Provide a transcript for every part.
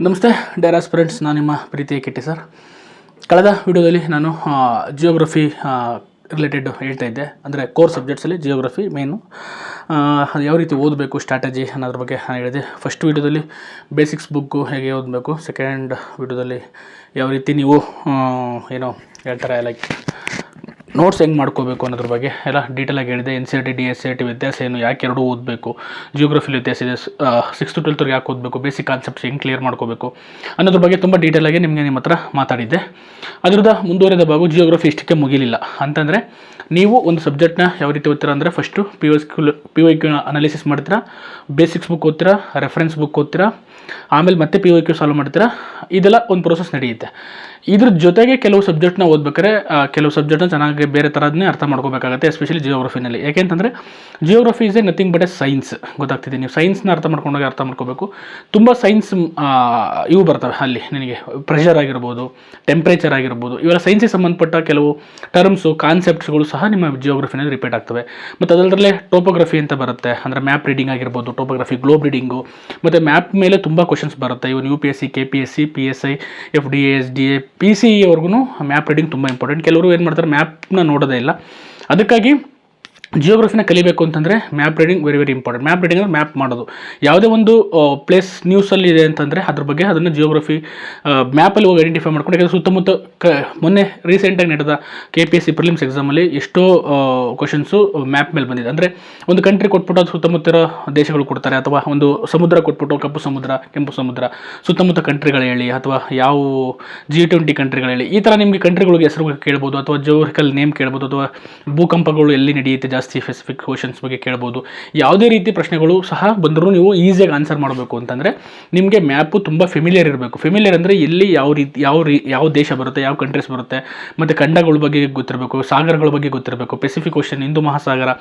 ನಮಸ್ತೆ Deere aspirants, ನಾನು ನಿಮ್ಮ ಪ್ರೀತಿಯ ಕಿಟ್ಟಿ ಸರ್. ಕಳೆದ ವಿಡಿಯೋದಲ್ಲಿ ನಾನು ಜಿಯೋಗ್ರಫಿ ರಿಲೇಟೆಡ್ ಹೇಳ್ತಾ ಇದ್ದೆ. ಅಂದರೆ ಕೋರ್ ಸಬ್ಜೆಕ್ಟ್ಸಲ್ಲಿ ಜಿಯೋಗ್ರಫಿ ಮೇನು, ಅದು ಯಾವ ರೀತಿ ಓದಬೇಕು ಸ್ಟ್ರಾಟಜಿ ಅನ್ನೋದ್ರ ಬಗ್ಗೆ ನಾನು ಹೇಳಿದೆ. ಫಸ್ಟ್ ವಿಡಿಯೋದಲ್ಲಿ ಬೇಸಿಕ್ಸ್ ಬುಕ್ಕು ಹೇಗೆ ಓದಬೇಕು, ಸೆಕೆಂಡ್ ವಿಡಿಯೋದಲ್ಲಿ ಯಾವ ರೀತಿ ನೀವು ಏನೋ ಹೇಳ್ತಾರೆ ಲೈಕ್ ನೋಟ್ಸ್ ಹೆಂಗೆ ಮಾಡ್ಕೋಬೇಕು ಅನ್ನೋದ್ರ ಬಗ್ಗೆ ಎಲ್ಲ ಡೀಟೇಲಾಗಿ ಹೇಳಿದೆ. NCERT DSCERT ವ್ಯತ್ಯಾಸ ಏನು, ಯಾಕೆ ಎರಡೂ ಓದಬೇಕು, ಜಿಯೋಗ್ರಫಿಲಿ ವ್ಯತ್ಯಾಸ ಇದೆ, 6th to 12th ಯಾಕೆ ಓದಬೇಕು, ಬೇಸಿಕ್ ಕಾನ್ಸೆಪ್ಟ್ಸ್ ಹೆಂಗೆ ಕ್ಲಿಯರ್ ಮಾಡ್ಕೋಬೇಕು ಅನ್ನೋದ್ರ ಬಗ್ಗೆ ತುಂಬ ಡೀಟೇಲಾಗಿ ನಿಮ್ಮ ಹತ್ರ ಮಾತಾಡಿದ್ದೆ. ಅದರದ ಮುಂದುವರೆದ ಭಾಗ ಜಿಯೋಗ್ರಫಿ ಇಷ್ಟಕ್ಕೆ ಮುಗಿಲಿಲ್ಲ. ಅಂತಂದರೆ ನೀವು ಒಂದು ಸಬ್ಜೆಕ್ಟ್ನ ಯಾವ ರೀತಿ ಓದ್ತೀರಾ ಅಂದರೆ ಫಸ್ಟು PYQ ಅನಾಲಿಸಿಸ್ ಮಾಡ್ತೀರಾ, ಬೇಸಿಕ್ಸ್ ಬುಕ್ ಓದ್ತೀರಾ, ರೆಫರೆನ್ಸ್ ಬುಕ್ ಓದ್ತೀರಾ, ಆಮೇಲೆ ಮತ್ತೆ PYQ ಸಾಲ್ವ್ ಮಾಡ್ತೀರಾ. ಇದೆಲ್ಲ ಒಂದು ಪ್ರೋಸೆಸ್ ನಡೆಯುತ್ತೆ. ಇದ್ರ ಜೊತೆಗೆ ಕೆಲವು ಸಬ್ಜೆಕ್ಟ್ನ ಓದ್ಬೇಕಾದ್ರೆ ಕೆಲವು ಸಬ್ಜೆಕ್ಟ್ನ ಚೆನ್ನಾಗಿ ಬೇರೆ ಥರದನ್ನೇ ಅರ್ಥ ಮಾಡ್ಕೋಬೇಕಾಗುತ್ತೆ, ಎಸ್ಪೆಷಲಿ ಜಿಯೋಗ್ರಫಿನಲ್ಲಿ. ಯಾಕೆಂತಂದರೆ geography is a nothing but a science. ಗೊತ್ತಾಗ್ತಿದೆ, ನೀವು ಸೈನ್ಸ್ನ ಅರ್ಥ ಮಾಡ್ಕೋಬೇಕು. ತುಂಬ ಸೈನ್ಸ್ ಇವು ಬರ್ತವೆ ಅಲ್ಲಿ, ನಿನಗೆ ಪ್ರೆಷರ್ ಆಗಿರ್ಬೋದು, ಟೆಂಪ್ರೇಚರ್ ಆಗಿರ್ಬೋದು, ಇವೆಲ್ಲ ಸೈನ್ಸಿಗೆ ಸಂಬಂಧಪಟ್ಟ ಕೆಲವು ಟರ್ಮ್ಸು ಕಾನ್ಸೆಪ್ಟ್ಸ್ಗಳು ಸಹ ನಿಮ್ಮ ಜಿಯೋಗ್ರಫಿನಲ್ಲಿ ರಿಪೀಟ್ ಆಗ್ತವೆ. ಮತ್ತು ಅದರಲ್ಲೇ ಟೋಪೋಗ್ರಫಿ ಅಂತ ಬರುತ್ತೆ, ಅಂದರೆ ಮ್ಯಾಪ್ ರೀಡಿಂಗ್ ಆಗಿರ್ಬೋದು, ಟೋಪೋಗ್ರಫಿ, ಗ್ಲೋಬ್ ರೀಡಿಂಗು, ಮತ್ತು ಮ್ಯಾಪ್ ಮೇಲೆ ತುಂಬ ಕ್ವಶನ್ಸ್ ಬರುತ್ತೆ. ಇವನು UPSC, KPSC, PSI, FDA, SDA, PCE ಅವ್ರಿಗೂ ಮ್ಯಾಪ್ ರೀಡಿಂಗ್ ತುಂಬ ಇಂಪಾರ್ಟೆಂಟ್. ಕೆಲವರು ಏನು ಮಾಡ್ತಾರೆ, ಮ್ಯಾಪ್ನ ನೋಡೋದೇ ಇಲ್ಲ. ಅದಕ್ಕಾಗಿ ಜಿಯೋಗ್ರಫಿನ ಕಲಿಬೇಕು ಅಂತಂದರೆ map reading very very important. Map reading ಅಂದರೆ ಮ್ಯಾಪ್ ಮಾಡೋದು. ಯಾವುದೇ ಒಂದು ಪ್ಲೇಸ್ ನ್ಯೂಸಲ್ಲಿ ಇದೆ ಅಂತಂದರೆ ಅದ್ರ ಬಗ್ಗೆ ಅದನ್ನು ಜಿಯೋಗ್ರಫಿ ಮ್ಯಾಪಲ್ಲಿ ಹೋಗಿ ಐಡೆಂಟಿಫೈ ಮಾಡ್ಕೊಂಡು, ಯಾಕಂದರೆ ಸುತ್ತಮುತ್ತ ಮೊನ್ನೆ ರೀಸೆಂಟಾಗಿ ನಡೆದ KPSC ಪ್ರಿಲಿಮ್ಸ್ ಎಕ್ಸಾಮಲ್ಲಿ ಎಷ್ಟೋ ಕ್ವಶನ್ಸು ಮ್ಯಾಪ್ ಮೇಲೆ ಬಂದಿದೆ. ಅಂದರೆ ಒಂದು ಕಂಟ್ರಿ ಕೊಟ್ಬಿಟ್ಟು ಅದು ಸುತ್ತಮುತ್ತ ದೇಶಗಳು ಕೊಡ್ತಾರೆ, ಅಥವಾ ಒಂದು ಸಮುದ್ರ ಕೊಟ್ಬಿಟ್ಟು ಕಪ್ಪು ಸಮುದ್ರ, ಕೆಂಪು ಸಮುದ್ರ, ಸುತ್ತಮುತ್ತ ಕಂಟ್ರಿಗಳು ಹೇಳಿ, ಅಥವಾ ಯಾವ G20 ಕಂಟ್ರಿಗಳು ಹೇಳಿ, ಈ ಥರ ನಿಮಗೆ ಕಂಟ್ರಿಗಳಿಗೆ ಹೆಸರು ಕೇಳ್ಬೋದು, ಅಥವಾ ಜೋಗ್ರಿಕಲ್ ನೇಮ್ ಕೇಳ್ಬೋದು, ಅಥವಾ ಭೂಕಂಪಗಳು ಎಲ್ಲಿ ನಡೆಯುತ್ತೆ ಜಾಸ್ತಿ ಸ್ಪೆಸಿಫಿಕ್ ಕ್ವಶನ್ಸ್ ಬಗ್ಗೆ ಕೇಳ್ಬೋದು. ಯಾವುದೇ ರೀತಿ ಪ್ರಶ್ನೆಗಳು ಸಹ ಬಂದರೂ ನೀವು ಈಸಿಯಾಗಿ ಆನ್ಸರ್ ಮಾಡಬೇಕು ಅಂತಂದರೆ ನಿಮಗೆ ಮ್ಯಾಪು ತುಂಬ ಫೆಮಿಲಿಯರ್ ಇರಬೇಕು. ಫೆಮಿಲಿಯರ್ ಅಂದರೆ ಎಲ್ಲಿ ಯಾವ ದೇಶ ಬರುತ್ತೆ, ಯಾವ ಕಂಟ್ರೀಸ್ ಬರುತ್ತೆ, ಮತ್ತು ಖಂಡಗಳ ಬಗ್ಗೆ ಗೊತ್ತಿರಬೇಕು, ಸಾಗರಗಳ ಬಗ್ಗೆ ಗೊತ್ತಿರಬೇಕು, ಪೆಸಿಫಿಕ್ ಓಷನ್, ಹಿಂದೂ ಮಹಾಸಾಗರ,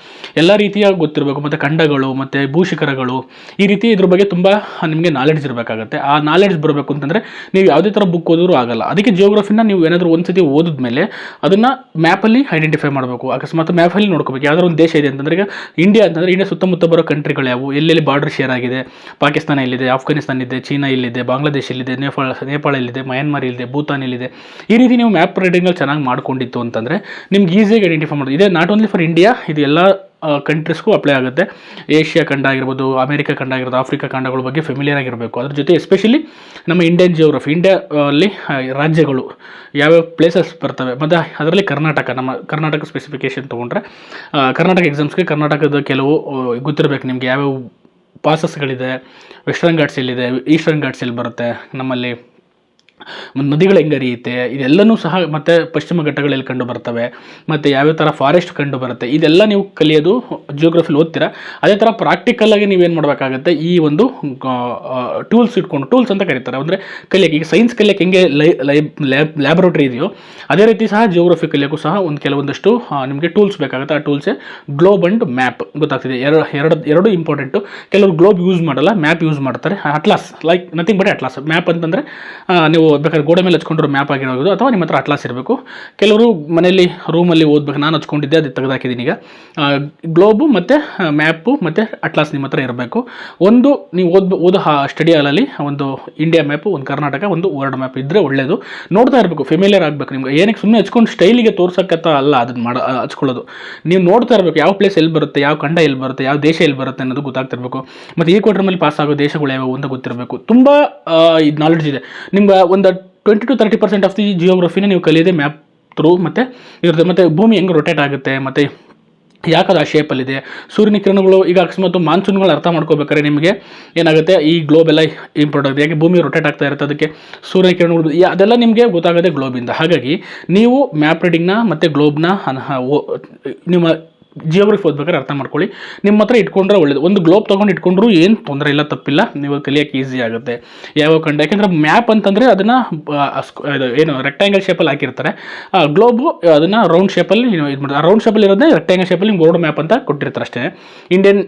ಎಲ್ಲ ರೀತಿಯ ಗೊತ್ತಿರಬೇಕು, ಮತ್ತು ಖಂಡಗಳು ಮತ್ತು ಭೂಶಿಖರಗಳು, ಈ ರೀತಿ ಇದ್ರ ಬಗ್ಗೆ ತುಂಬ ನಿಮಗೆ ನಾಲೆಡ್ಜ್ ಇರಬೇಕಾಗುತ್ತೆ. ಆ ನಾಲೆಡ್ಜ್ ಬರಬೇಕು ಅಂತಂದರೆ ನೀವು ಯಾವುದೇ ಥರ ಬುಕ್ ಓದಿದ್ರೂ ಆಗಲ್ಲ. ಅದಕ್ಕೆ ಜಿಯೋಗ್ರಫಿನ ನೀವು ಏನಾದರೂ ಒಂದು ಸತಿ ಓದಿದ್ಮೇಲೆ ಅದನ್ನು ಮ್ಯಾಪಲ್ಲಿ ಐಡೆಂಟಿಫೈ ಮಾಡಬೇಕು. ಅಕಸ್ಮಾತ್ ಮ್ಯಾಪಲ್ಲಿ ನೋಡ್ಕೋಬೇಕು ಯಾವ್ದಾದ್ರು ಒಂದು ದೇಶ ಇದೆ ಅಂತಂದರೆ, ಈಗ ಇಂಡಿಯಾ ಅಂತಂದರೆ ಇಂಡಿಯಾ ಸುತ್ತಮುತ್ತ ಬರೋ ಕಂಟ್ರಿಗಳು ಯಾವುವು, ಎಲ್ಲೆಲ್ಲಿ ಬಾರ್ಡರ್ ಶೇರ್ ಆಗಿದೆ, ಪಾಕಿಸ್ತಾನ ಎಲ್ಲಿದೆ, ಆಫ್ಘಾನಿಸ್ತಾನ ಇದೆ, ಚೀನಾ ಇಲ್ಲಿದೆ, ಬಾಂಗ್ಲಾದೇಶ ಇಲ್ಲಿದೆ, ನೇಪಾಳ ಇಲ್ಲಿದೆ, ಮಯನ್ಮಾರ್ ಇಲ್ಲಿದೆ, ಭೂತಾನ್ ಇಲ್ಲಿದೆ. ಈ ರೀತಿ ನೀವು ಮ್ಯಾಪ್ ರೀಡಿಂಗಲ್ಲಿ ಚೆನ್ನಾಗಿ ಮಾಡ್ಕೊಂಡಿತ್ತು ಅಂತಂದರೆ ನಿಮ್ಗೆ ಈಸಿಯಾಗಿ ಐಡೆಂಟಿಫೈ ಮಾಡೋದು. ಇದೇ ನಾಟ್ ಓನ್ಲಿ ಫಾರ್ ಇಂಡಿಯಾ, ಇದು ಎಲ್ಲ ಕಂಟ್ರೀಸ್ಗೂ ಅಪ್ಲೈ ಆಗುತ್ತೆ. ಏಷ್ಯಾ ಖಂಡ ಆಗಿರ್ಬೋದು, ಅಮೆರಿಕ ಖಂಡ ಆಗಿರ್ಬೋದು, ಆಫ್ರಿಕಾ ಖಂಡಗಳ ಬಗ್ಗೆ ಫೆಮಿಲಿಯರ್ ಆಗಿರಬೇಕು. ಅದ್ರ ಜೊತೆ ಎಸ್ಪೆಷಲಿ ನಮ್ಮ ಇಂಡಿಯನ್ ಜಿಯೋಗ್ರಫಿ, ಇಂಡಿಯಾ ಅಲ್ಲಿ ರಾಜ್ಯಗಳು ಯಾವ್ಯಾವ ಪ್ಲೇಸಸ್ ಬರ್ತವೆ, ಮತ್ತು ಅದರಲ್ಲಿ ನಮ್ಮ ಕರ್ನಾಟಕ ಸ್ಪೆಸಿಫಿಕೇಷನ್ ತೊಗೊಂಡ್ರೆ ಕರ್ನಾಟಕ ಎಕ್ಸಾಮ್ಸ್ಗೆ ಕರ್ನಾಟಕದ ಕೆಲವು ಗೊತ್ತಿರಬೇಕು ನಿಮಗೆ. ಯಾವ್ಯಾವ ಪಾಸಸ್ಗಳಿದೆ, ವೆಸ್ಟರ್ನ್ ಘಾಟ್ಸ್ ಎಲ್ಲಿದೆ, ಈಸ್ಟರ್ನ್ ಘಾಟ್ಸ್ ಎಲ್ಲಿ ಬರುತ್ತೆ, ನಮ್ಮಲ್ಲಿ ನದಿಗಳು ಹೆಂಗೆ ಹರಿಯುತ್ತೆ, ಇದೆಲ್ಲನೂ ಸಹ, ಮತ್ತು ಪಶ್ಚಿಮ ಘಟ್ಟಗಳಲ್ಲಿ ಕಂಡು ಬರ್ತವೆ, ಮತ್ತು ಯಾವ್ಯಾವ ಥರ ಫಾರೆಸ್ಟ್ ಕಂಡು ಬರುತ್ತೆ, ಇದೆಲ್ಲ ನೀವು ಕಲಿಯೋದು ಜಿಯೋಗ್ರಫಿಲಿ ಓದ್ತೀರಾ. ಅದೇ ಥರ ಪ್ರಾಕ್ಟಿಕಲಾಗಿ ನೀವೇನು ಮಾಡಬೇಕಾಗುತ್ತೆ, ಈ ಒಂದು ಟೂಲ್ಸ್ ಇಟ್ಕೊಂಡು, ಟೂಲ್ಸ್ ಅಂತ ಕರೀತಾರೆ, ಅಂದರೆ ಕಲಿಯೋಕ್ಕೆ. ಈಗ ಸೈನ್ಸ್ ಕಲಿಯೋಕ್ಕೆ ಹೆಂಗೆ ಲ್ಯಾಬೊರೇಟ್ರಿ ಇದೆಯೋ, ಅದೇ ರೀತಿ ಸಹ ಜಿಯೋಗ್ರಫಿ ಕಲಿಯೋಕ್ಕೂ ಸಹ ಕೆಲವೊಂದಷ್ಟು ನಿಮಗೆ ಟೂಲ್ಸ್ ಬೇಕಾಗುತ್ತೆ. ಆ ಟೂಲ್ಸೇ ಗ್ಲೋಬ್ ಆ್ಯಂಡ್ ಮ್ಯಾಪ್. ಗೊತ್ತಾಗ್ತಿದೆ, ಎರಡು ಇಂಪಾರ್ಟೆಂಟು. ಕೆಲವರು ಗ್ಲೋಬ್ ಯೂಸ್ ಮಾಡಲ್ಲ, ಮ್ಯಾಪ್ ಯೂಸ್ ಮಾಡ್ತಾರೆ. Atlas, like nothing but atlas. Map ಅಂತಂದರೆ ನೀವು ಬೇಕಾದ್ರೆ ಗೋಡೆ ಮೇಲೆ ಹಚ್ಕೊಂಡ್ರು ಮ್ಯಾಪ್ ಆಗಿರೋದು, ಅಥವಾ ನಿಮ್ಮ ಹತ್ರ ಅಟ್ಲಾಸ್ ಇರಬೇಕು. ಕೆಲವರು ಮನೆಯಲ್ಲಿ ರೂಮಲ್ಲಿ ಓದಬೇಕು, ನಾನು ಹಚ್ಕೊಂಡಿದ್ದೆ, ಅದು ತೆಗೆದಾಕಿದ್ದೀನಿ. ಈಗ ಗ್ಲೋಬು ಮತ್ತು ಮ್ಯಾಪು ಮತ್ತು ಅಟ್ಲಾಸ್ ನಿಮ್ಮ ಹತ್ರ ಇರಬೇಕು. ಒಂದು ನೀವು ಓದೋ ಸ್ಟಡಿ ಹಾಲಲ್ಲಿ ಒಂದು ಇಂಡಿಯಾ ಮ್ಯಾಪು, ಒಂದು ಕರ್ನಾಟಕ, ಒಂದು ವರ್ಲ್ಡ್ ಮ್ಯಾಪ್ ಇದ್ದರೆ ಒಳ್ಳೆಯದು. ನೋಡ್ತಾ ಇರಬೇಕು, ಫೆಮಿಲಿಯರ್ ಆಗಬೇಕು ನಿಮ್ಗೆ. ಏನಕ್ಕೆ ಸುಮ್ಮನೆ ಹಚ್ಕೊಂಡು ಸ್ಟೈಲಿಗೆ ತೋರ್ಸೋಕ್ಕತ್ತ ಅಲ್ಲ ಅದನ್ನು ಹಚ್ಕೊಳ್ಳೋದು. ನೀವು ನೋಡ್ತಾ ಇರಬೇಕು, ಯಾವ ಪ್ಲೇಸ್ ಎಲ್ಲಿ ಬರುತ್ತೆ, ಯಾವ ಖಂಡ ಎಲ್ಲಿ ಬರುತ್ತೆ, ಯಾವ ದೇಶ ಎಲ್ಲಿ ಬರುತ್ತೆ ಅನ್ನೋದು ಗೊತ್ತಾಗ್ತಿರ್ಬೇಕು. ಮತ್ತು ಈ ಕ್ವಾರ್ಟರ್ ಮೇಲೆ ಪಾಸ್ ಆಗೋ ದೇಶಗಳು ಯಾವ್ಯಾವು ಅಂತ ಗೊತ್ತಿರಬೇಕು. ತುಂಬ ನಾಲೆಡ್ಜ್ ಇದೆ ನಿಮ್ಗೆ. ಒಂದು 20 to 30% ಆಫ್ ದಿ ಜಿಯೋಗ್ರಫಿನ ನೀವು ಕಲಿಯೋದೇ ಮ್ಯಾಪ್ ಥ್ರೂ. ಮತ್ತು ಇರುತ್ತೆ, ಮತ್ತು ಭೂಮಿ ಹೆಂಗೆ ರೊಟೇಟ್ ಆಗುತ್ತೆ, ಮತ್ತು ಯಾಕದು ಆ ಶೇಪಲ್ಲಿದೆ, ಸೂರ್ಯನ ಕಿರಣಗಳು. ಈಗ ಅಕಸ್ಮಾತ್ ಮಾನ್ಸೂನ್ಗಳು ಅರ್ಥ ಮಾಡ್ಕೋಬೇಕಾದ್ರೆ ನಿಮಗೆ ಏನಾಗುತ್ತೆ, ಈ ಗ್ಲೋಬ್ ಎಲ್ಲ ಇಂಪಾರ್ಟೆಂಟ್ ಆಗುತ್ತೆ. ಯಾಕೆ ಭೂಮಿ ರೊಟೇಟ್ ಆಗ್ತಾ ಇರುತ್ತೆ, ಅದಕ್ಕೆ ಸೂರ್ಯನ ಕಿರಣಗಳು ಅದೆಲ್ಲ ನಿಮಗೆ ಗೊತ್ತಾಗೋದೇ ಗ್ಲೋಬಿಂದ. ಹಾಗಾಗಿ ನೀವು ಮ್ಯಾಪ್ ರೀಡಿಂಗ್ನ ಮತ್ತು ಗ್ಲೋಬ್ನ ನಿಮ್ಮ ಜಿಯೋಗ್ರಫಿ ಓದ್ಬೇಕಾದ್ರೆ ಅರ್ಥ ಮಾಡ್ಕೊಳ್ಳಿ. ನಿಮ್ಮ ಹತ್ರ ಇಟ್ಕೊಂಡ್ರೆ ಒಳ್ಳೇದು. ಒಂದು ಗ್ಲೋಬ್ ತೊಗೊಂಡು ಇಟ್ಕೊಂಡ್ರು ಏನು ತೊಂದರೆ ಇಲ್ಲ, ತಪ್ಪಿಲ್ಲ, ನೀವು ಕಲಿಯೋಕ್ಕೆ ಈಸಿ ಆಗುತ್ತೆ. ಯಾವ ಖಂಡ, ಯಾಕೆಂದರೆ ಮ್ಯಾಪ್ ಅಂತಂದರೆ ಅದನ್ನು ಏನು ರೆಕ್ಟ್ಯಾಂಗಲ್ ಶೇಪಲ್ಲಿ ಹಾಕಿರ್ತಾರೆ. ಗ್ಲೋಬು ಅದನ್ನು ರೌಂಡ್ ಶೇಪಲ್ಲಿ ಇದು ಮಾಡ್ತಾರೆ. ಆ ರೌಂಡ್ ಶೇಪಲ್ಲಿ ಇರೋದೇ ರೆಕ್ಟ್ಯಾಂಗಲ್ ಶೇಪಲ್ಲಿ ನಿಮ್ಗೆ ಬೋರ್ಡ್ ಮ್ಯಾಪ್ ಅಂತ ಕೊಟ್ಟಿರ್ತಾರೆ ಅಷ್ಟೇ. ಇಂಡಿಯನ್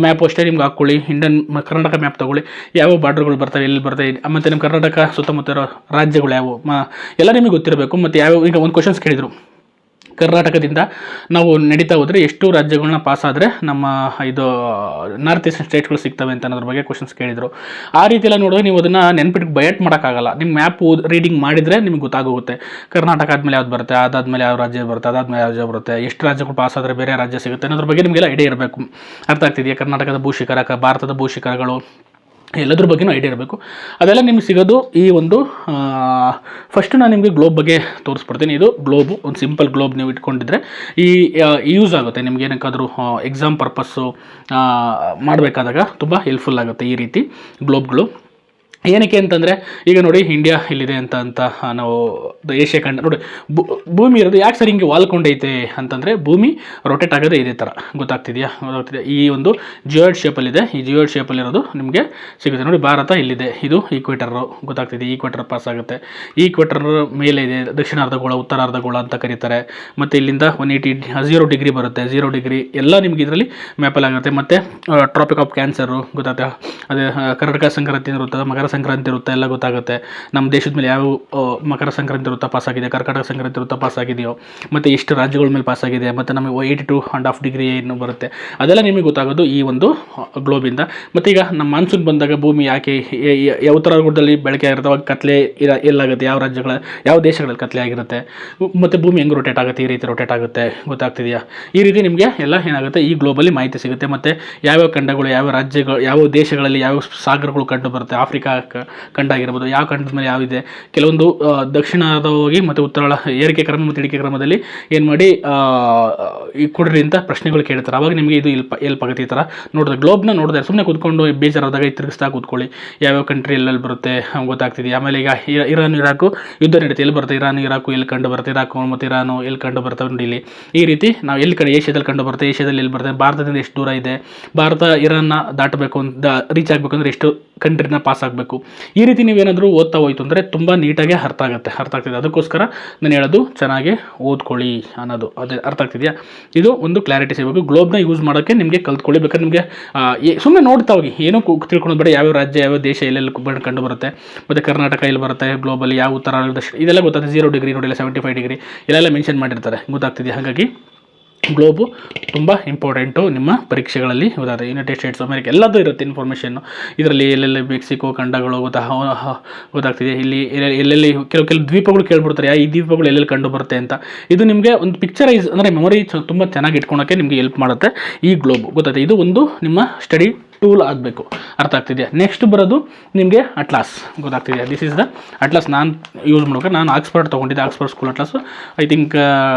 ಮ್ಯಾಪು ಅಷ್ಟೇ ನಿಮ್ಗೆ ಹಾಕ್ಕೊಳ್ಳಿ. ಕರ್ನಾಟಕ ಮ್ಯಾಪ್ ತೊಗೊಳ್ಳಿ, ಯಾವ ಬಾರ್ಡ್ರ್ಗಳು ಬರ್ತವೆ, ಎಲ್ಲಿ ಬರ್ತವೆ, ಮತ್ತು ನಿಮ್ಮ ಕರ್ನಾಟಕ ಸುತ್ತಮುತ್ತ ಇರೋ ರಾಜ್ಯಗಳು ಯಾವುವು ಎಲ್ಲ ನಿಮಗೆ ಗೊತ್ತಿರಬೇಕು. ಮತ್ತು ಈಗ ಒಂದು ಕ್ವಶನ್ಸ್ ಕೇಳಿದರು, ಕರ್ನಾಟಕದಿಂದ ನಾವು ನಡೀತಾ ಹೋದರೆ ಎಷ್ಟು ರಾಜ್ಯಗಳನ್ನ ಪಾಸ್ ಆದರೆ ನಮ್ಮ ಇದು ನಾರ್ತ್ ಈಸ್ಟರ್ನ್ ಸ್ಟೇಟ್ಗಳು ಸಿಗ್ತವೆ ಅಂತ ಅನ್ನೋದ್ರ ಬಗ್ಗೆ ಕ್ವಶನ್ಸ್ ಕೇಳಿದರು. ಆ ರೀತಿ ಎಲ್ಲ ನೋಡಿದ್ರೆ ನೀವು ಅದನ್ನು ನೆನ್ಪಿಟ್ಟು ಬಯಟ್ ಮಾಡೋಕ್ಕಾಗಲ್ಲ. ನಿಮ್ಮ ಮ್ಯಾಪ್ ರೀಡಿಂಗ್ ಮಾಡಿದರೆ ನಿಮ್ಗೆ ಗೊತ್ತಾಗೋಗುತ್ತೆ. ಕರ್ನಾಟಕ ಆದಮೇಲೆ ಯಾವ್ದು ಬರುತ್ತೆ, ಅದಾದಮೇಲೆ ಯಾವ ರಾಜ್ಯ ಬರುತ್ತೆ, ಅದಾದಮೇಲೆ ಯಾವ ರಾಜ್ಯ ಬರುತ್ತೆ, ಎಷ್ಟು ರಾಜ್ಯಗಳು ಪಾಸ್ ಆದರೆ ಬೇರೆ ರಾಜ್ಯ ಸಿಗುತ್ತೆ ಅನ್ನೋದ್ರ ಬಗ್ಗೆ ನಿಮಗೆಲ್ಲ ಐಡಿಯಾ ಇರಬೇಕು. ಅರ್ಥ ಆಗ್ತಿದೆಯಾ? ಕರ್ನಾಟಕದ ಭೂಶಿಖರ, ಭಾರತದ ಭೂಶಿಖರಗಳು, ಎಲ್ಲದ್ರ ಬಗ್ಗೆನೂ ಐಡಿಯಾ ಇರಬೇಕು. ಅದೆಲ್ಲ ನಿಮ್ಗೆ ಸಿಗೋದು ಈ ಒಂದು ಫಸ್ಟು ನಾನು ನಿಮಗೆ ಗ್ಲೋಬ್ ಬಗ್ಗೆ ತೋರಿಸ್ಬಿಡ್ತೀನಿ. ಇದು ಗ್ಲೋಬು, ಒಂದು ಸಿಂಪಲ್ ಗ್ಲೋಬ್ ನೀವು ಇಟ್ಕೊಂಡಿದ್ರೆ ಯೂಸ್ ಆಗುತ್ತೆ ನಿಮ್ಗೆ. ಏನಕ್ಕಾದರೂ ಎಕ್ಸಾಮ್ ಪರ್ಪಸ್ಸು ಮಾಡಬೇಕಾದಾಗ ತುಂಬ ಹೆಲ್ಪ್ಫುಲ್ ಆಗುತ್ತೆ ಈ ರೀತಿ ಗ್ಲೋಬ್ಗಳು. ಏನಕ್ಕೆ ಅಂತಂದರೆ ಈಗ ನೋಡಿ ಇಂಡಿಯಾ ಇಲ್ಲಿದೆ ಅಂತ ನಾವು ಏಷ್ಯಾ ಖಂಡ ನೋಡಿ, ಭೂಮಿ ಇರೋದು ಯಾಕೆ ಸರ್ ಹಿಂಗೆ ವಾಲ್ಕೊಂಡೈತೆ ಅಂತಂದರೆ ಭೂಮಿ ರೊಟೇಟ್ ಆಗೋದೇ ಇದೇ ಥರ. ಗೊತ್ತಾಗ್ತಿದೆಯಾ? ಈ ಒಂದು ಜಿಯೋಯ್ಡ್ ಶೇಪಲ್ಲಿದೆ. ಈ ಜಿಯೋಯ್ಡ್ ಶೇಪಲ್ಲಿರೋದು ನಿಮಗೆ ಸಿಗುತ್ತೆ ನೋಡಿ. ಭಾರತ ಇಲ್ಲಿದೆ, ಇದು ಈಕ್ವೇಟರು. ಗೊತ್ತಾಗ್ತಿದೆ? ಈಕ್ವೇಟರ್ ಪಾಸ್ ಆಗುತ್ತೆ. ಈಕ್ವೇಟರ್ ಮೇಲೆ ಇದೆ ದಕ್ಷಿಣ ಅರ್ಧಗೋಳ, ಉತ್ತರ ಅರ್ಧಗೋಳ ಅಂತ ಕರೀತಾರೆ. ಮತ್ತು ಇಲ್ಲಿಂದ 0 ಡಿಗ್ರಿ ಬರುತ್ತೆ. 0 ಡಿಗ್ರಿ ಎಲ್ಲ ನಿಮ್ಗೆ ಇದರಲ್ಲಿ ಮ್ಯಾಪಲ್ಲಿ ಆಗುತ್ತೆ. ಮತ್ತು ಟ್ರಾಪಿಕ್ ಆಫ್ ಕ್ಯಾನ್ಸರು ಗೊತ್ತಾಗ್ತಾ, ಅದೇ ಕರ್ನಾಟಕ ಸಂಕ್ರಾಂತಿ ಇರುತ್ತೆ, ಮಕರ ಸಂಕ್ರಾಂತಿ ಇರುತ್ತೆ, ಎಲ್ಲ ಗೊತ್ತಾಗುತ್ತೆ. ನಮ್ಮ ದೇಶದ ಮೇಲೆ ಯಾವ ಮಕರ ಸಂಕ್ರಾಂತಿ ವೃತ್ತ ಪಾಸಾಗಿದೆ, ಕರ್ನಾಟಕ ಸಂಕ್ರಾಂತಿ ವೃತ್ತ ಪಾಸಾಗಿದೆಯೋ, ಮತ್ತು ಎಷ್ಟು ರಾಜ್ಯಗಳ ಮೇಲೆ ಪಾಸಾಗಿದೆ, ಮತ್ತು ನಮಗೆ 82.5 ಡಿಗ್ರಿ ಏನು ಬರುತ್ತೆ, ಅದೆಲ್ಲ ನಿಮಗೆ ಗೊತ್ತಾಗೋದು ಈ ಒಂದು ಗ್ಲೋಬಿಂದ. ಮತ್ತು ಈಗ ನಮ್ಮ ಮಾನ್ಸೂನ್ ಬಂದಾಗ ಭೂಮಿ ಯಾಕೆ ಉತ್ತರ ಅರ್ಧಗೋಳದಲ್ಲಿ ಬೆಳಕೆ ಆಗಿರುತ್ತೆ, ಅವಾಗ ಕತ್ಲೆ ಎಲ್ಲಾಗುತ್ತೆ, ಯಾವ ರಾಜ್ಯಗಳ ಯಾವ ದೇಶಗಳಲ್ಲಿ ಕತ್ಲೆ ಆಗಿರುತ್ತೆ, ಮತ್ತು ಭೂಮಿ ಹೆಂಗೆ ರೊಟೇಟ್ ಆಗುತ್ತೆ, ಈ ರೀತಿ ರೊಟೇಟ್ ಆಗುತ್ತೆ. ಗೊತ್ತಾಗ್ತಿದೆಯಾ? ಈ ರೀತಿ ನಿಮಗೆ ಎಲ್ಲ ಏನಾಗುತ್ತೆ ಈ ಗ್ಲೋಬಲ್ಲಿ ಮಾಹಿತಿ ಸಿಗುತ್ತೆ. ಮತ್ತು ಯಾವ್ಯಾವ ಖಂಡಗಳು, ಯಾವ ರಾಜ್ಯಗಳು, ಯಾವ ದೇಶಗಳಲ್ಲಿ ಯಾವ ಸಾಗರಗಳು ಕಂಡು ಬರುತ್ತೆ, ಆಫ್ರಿಕಾ ಖಂಡ ಆಗಿರ್ಬೋದು, ಯಾವ ಖಂಡದ ಮೇಲೆ ಯಾವಿದೆ, ಕೆಲವೊಂದು ದಕ್ಷಿಣದ ಹೋಗಿ ಮತ್ತು ಉತ್ತರ ಏರಿಕೆ ಕ್ರಮ ಮತ್ತು ಇಳಿಕೆ ಕ್ರಮದಲ್ಲಿ ಏನು ಮಾಡಿ ಈ ಕೊಡ್ರಿ ಅಂತ ಪ್ರಶ್ನೆಗಳು ಕೇಳ್ತಾರೆ. ಅವಾಗ ನಿಮಗೆ ಇದು ಎಲ್ಪ್ ಆಗುತ್ತೆ. ಈ ಥರ ನೋಡಿದ್ರೆ ಗ್ಲೋಬ್ನ ನೋಡಿದ್ರೆ ಸುಮ್ಮನೆ ಕೂತ್ಕೊಂಡು ಬೇಜಾರಾದಾಗ ತಿರುಗಿಸ್ತಾ ಕೂತ್ಕೊಳ್ಳಿ, ಯಾವ್ಯಾವ ಕಂಟ್ರಿ ಎಲ್ಲೆಲ್ಲಿ ಬರುತ್ತೆ ಗೊತ್ತಾಗ್ತಿದೆ. ಆಮೇಲೆ ಈಗ ಇರಾನ್ ಇರಾಕು ಯುದ್ಧ ನಡೀತೆ, ಎಲ್ಲಿ ಬರುತ್ತೆ ಇರಾನ್ ಇರಾಕು, ಎಲ್ಲಿ ಕಂಡು ಬರುತ್ತೆ, ಇರಾಕು ಮತ್ತು ಇರಾನು ಎಲ್ಲಿ ಕಂಡು ಬರ್ತವೆ ನೋಡಿ ಇಲ್ಲಿ. ಈ ರೀತಿ ನಾವು ಎಲ್ಲಿ ಕಡೆ ಏಷ್ಯಾದಲ್ಲಿ ಕಂಡು ಬರುತ್ತೆ, ಏಷ್ಯಾದಲ್ಲಿ ಎಲ್ಲಿ ಬರುತ್ತೆ, ಭಾರತದಿಂದ ಎಷ್ಟು ದೂರ ಇದೆ, ಭಾರತ ಇರಾನ್ನ ದಾಟಬೇಕು ಅಂತ ರೀಚ್ ಆಗಬೇಕು ಅಂದರೆ ಎಷ್ಟು ಕಂಟ್ರಿನ ಪಾಸ್ ಆಗಬೇಕು. ಈ ರೀತಿ ನೀವೇನಾದರೂ ಓದ್ತಾ ಹೋಯ್ತು ಅಂದರೆ ತುಂಬ ನೀಟಾಗಿ ಅರ್ಥ ಆಗ್ತಿದೆ. ಅದಕ್ಕೋಸ್ಕರ ನಾನು ಹೇಳೋದು ಚೆನ್ನಾಗಿ ಓದ್ಕೊಳ್ಳಿ ಅನ್ನೋದು. ಅದೇ ಅರ್ಥ ಆಗ್ತಿದೆಯಾ? ಇದು ಒಂದು ಕ್ಲಾರಿಟಿ ಸಿಗಬೇಕು. ಗ್ಲೋಬ್ನ ಯೂಸ್ ಮಾಡೋಕ್ಕೆ ನಿಮಗೆ ಕಲ್ತ್ಕೊಳ್ಳಿ. ಬೇಕಾದ್ರೆ ನಿಮಗೆ ಸುಮ್ಮನೆ ನೋಡ್ತಾ ಹೋಗಿ, ಏನೂ ತಿಳ್ಕೊಂಡು ಬೇಡ. ಯಾವ್ಯಾವ ರಾಜ್ಯ, ಯಾವ ದೇಶ ಎಲ್ಲೆಲ್ಲಿ ಕಂಡು ಬರುತ್ತೆ, ಮತ್ತು ಕರ್ನಾಟಕ ಎಲ್ಲಿ ಬರುತ್ತೆ ಗ್ಲೋಬಲ್ಲಿ, ಯಾವ ಉತ್ತರ ದಕ್ಷಿಣ, ಇದೆಲ್ಲ ಗೊತ್ತಾಗುತ್ತೆ. 0 ಡಿಗ್ರಿ ನೋಡಿ, 75 ಡಿಗ್ರಿ ಇಲ್ಲೆಲ್ಲ ಮೆನ್ಷನ್ ಮಾಡಿರ್ತಾರೆ. ಗೊತ್ತಾಗ್ತಿದೆ? ಹಾಗಾಗಿ ಗ್ಲೋಬು ತುಂಬ ಇಂಪಾರ್ಟೆಂಟು ನಿಮ್ಮ ಪರೀಕ್ಷೆಗಳಲ್ಲಿ. ಉದಾಹರಣೆ ಯುನೈಟೆಡ್ ಸ್ಟೇಟ್ಸ್ ಅಮೇರಿಕಾ ಎಲ್ಲದೂ ಇರುತ್ತೆ ಇನ್ಫಾರ್ಮೇಷನ್ನು ಇದರಲ್ಲಿ. ಎಲ್ಲೆಲ್ಲಿ ಮೆಕ್ಸಿಕೋ ಖಂಡಗಳು ಗೊತ್ತಾಗ್ತಿದೆ. ಇಲ್ಲಿ ಎಲ್ಲೆಲ್ಲಿ ಕೆಲವು ದ್ವೀಪಗಳು ಕೇಳ್ಬಿಡ್ತಾರೆ, ಈ ದ್ವೀಪಗಳು ಎಲ್ಲೆಲ್ಲಿ ಕಂಡು ಬರುತ್ತೆ ಅಂತ. ಇದು ನಿಮಗೆ ಒಂದು ಪಿಕ್ಚರೈಸ್ ಅಂದರೆ ಮೆಮೊರಿ ತುಂಬ ಚೆನ್ನಾಗಿ ಇಟ್ಕೊಳೋಕ್ಕೆ ನಿಮಗೆ ಹೆಲ್ಪ್ ಮಾಡುತ್ತೆ ಈ ಗ್ಲೋಬು. ಗೊತ್ತಾಗ್ತದೆ? ಇದು ಒಂದು ನಿಮ್ಮ ಸ್ಟಡಿ ಟೂಲ್ ಆಗಬೇಕು. ಅರ್ಥ ಆಗ್ತಿದೆಯಾ? ನೆಕ್ಸ್ಟ್ ಬರೋದು ನಿಮಗೆ ಅಟ್ಲಾಸ್. ಗೊತ್ತಾಗ್ತಿದೆಯಾ? This is the atlas. ನಾನು ಯೂಸ್ ಮಾಡ್ಬೇಕು. ನಾನು ಆಕ್ಸ್ಫರ್ಡ್ ತೊಗೊಂಡಿದ್ದೆ, Oxford school atlas. I think